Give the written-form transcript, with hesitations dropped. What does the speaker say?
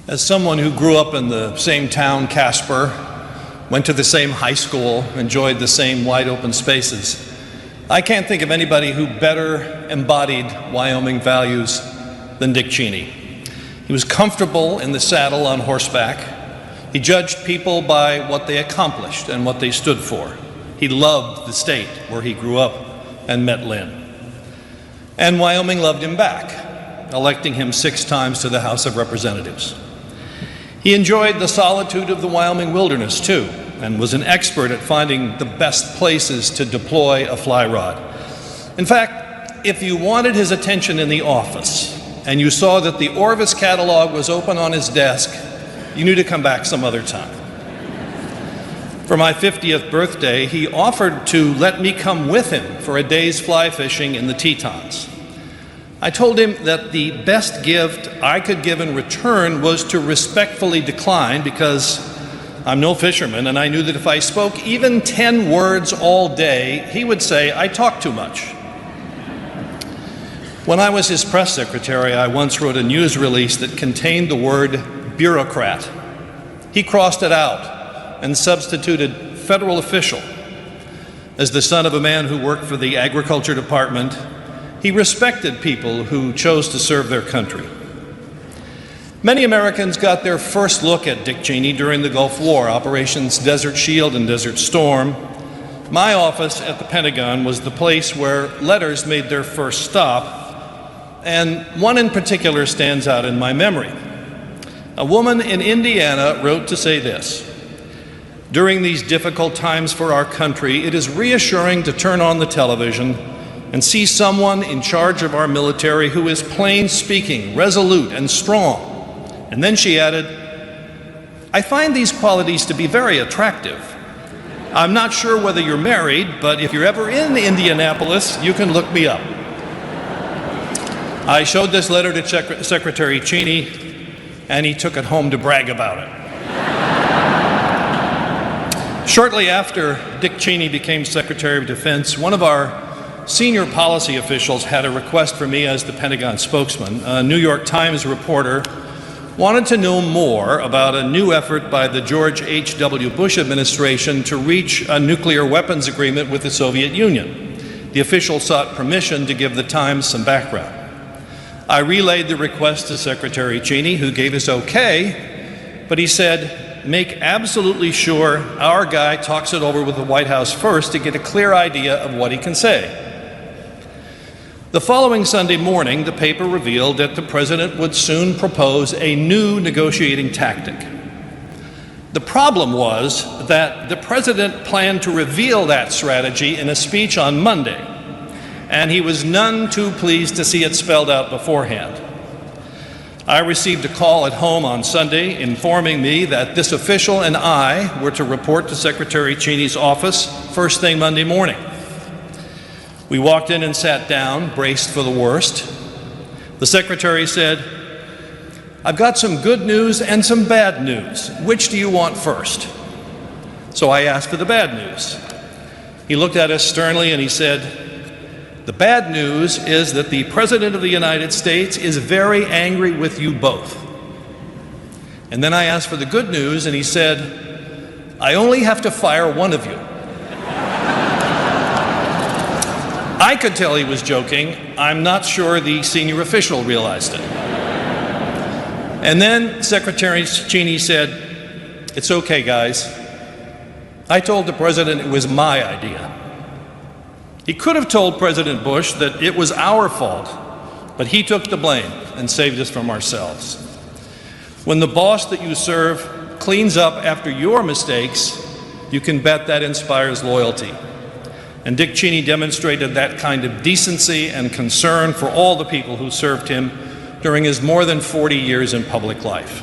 As someone who grew up in the same town, Casper, went to the same high school, enjoyed the same wide open spaces, I can't think of anybody who better embodied Wyoming values than Dick Cheney. He was comfortable in the saddle on horseback. He judged people by what they accomplished and what they stood for. He loved the state where he grew up and met Lynn. And Wyoming loved him back, electing him 6 times to the House of Representatives. He enjoyed the solitude of the Wyoming wilderness, too, and was an expert at finding the best places to deploy a fly rod. In fact, if you wanted his attention in the office and you saw that the Orvis catalog was open on his desk, you knew to come back some other time. For my 50th birthday, he offered to let me come with him for a day's fly fishing in the Tetons. I told him that the best gift I could give in return was to respectfully decline, because I'm no fisherman, and I knew that if I spoke even 10 words all day, he would say I talk too much. When I was his press secretary, I once wrote a news release that contained the word bureaucrat. He crossed it out and substituted federal official. As the son of a man who worked for the Agriculture Department, he respected people who chose to serve their country. Many Americans got their first look at Dick Cheney during the Gulf War, Operations Desert Shield and Desert Storm. My office at the Pentagon was the place where letters made their first stop, and one in particular stands out in my memory. A woman in Indiana wrote to say this: "During these difficult times for our country, it is reassuring to turn on the television and see someone in charge of our military who is plain speaking, resolute, and strong." And then she added, "I find these qualities to be very attractive. I'm not sure whether you're married, but if you're ever in Indianapolis, you can look me up." I showed this letter to Secretary Cheney, and he took it home to brag about it. Shortly after Dick Cheney became Secretary of Defense, one of our senior policy officials had a request for me as the Pentagon spokesman. A New York Times reporter wanted to know more about a new effort by the George H.W. Bush administration to reach a nuclear weapons agreement with the Soviet Union. The official sought permission to give the Times some background. I relayed the request to Secretary Cheney, who gave us okay, but he said, "Make absolutely sure our guy talks it over with the White House first to get a clear idea of what he can say." The following Sunday morning, the paper revealed that the president would soon propose a new negotiating tactic. The problem was that the president planned to reveal that strategy in a speech on Monday, and he was none too pleased to see it spelled out beforehand. I received a call at home on Sunday informing me that this official and I were to report to Secretary Cheney's office first thing Monday morning. We walked in and sat down, braced for the worst. The secretary said, "I've got some good news and some bad news. Which do you want first?" So I asked for the bad news. He looked at us sternly and he said, "The bad news is that the President of the United States is very angry with you both." And then I asked for the good news and he said, "I only have to fire one of you." I could tell he was joking. I'm not sure the senior official realized it. And then Secretary Cheney said, "It's okay, guys. I told the president it was my idea." He could have told President Bush that it was our fault, but he took the blame and saved us from ourselves. When the boss that you serve cleans up after your mistakes, you can bet that inspires loyalty. And Dick Cheney demonstrated that kind of decency and concern for all the people who served him during his more than 40 years in public life.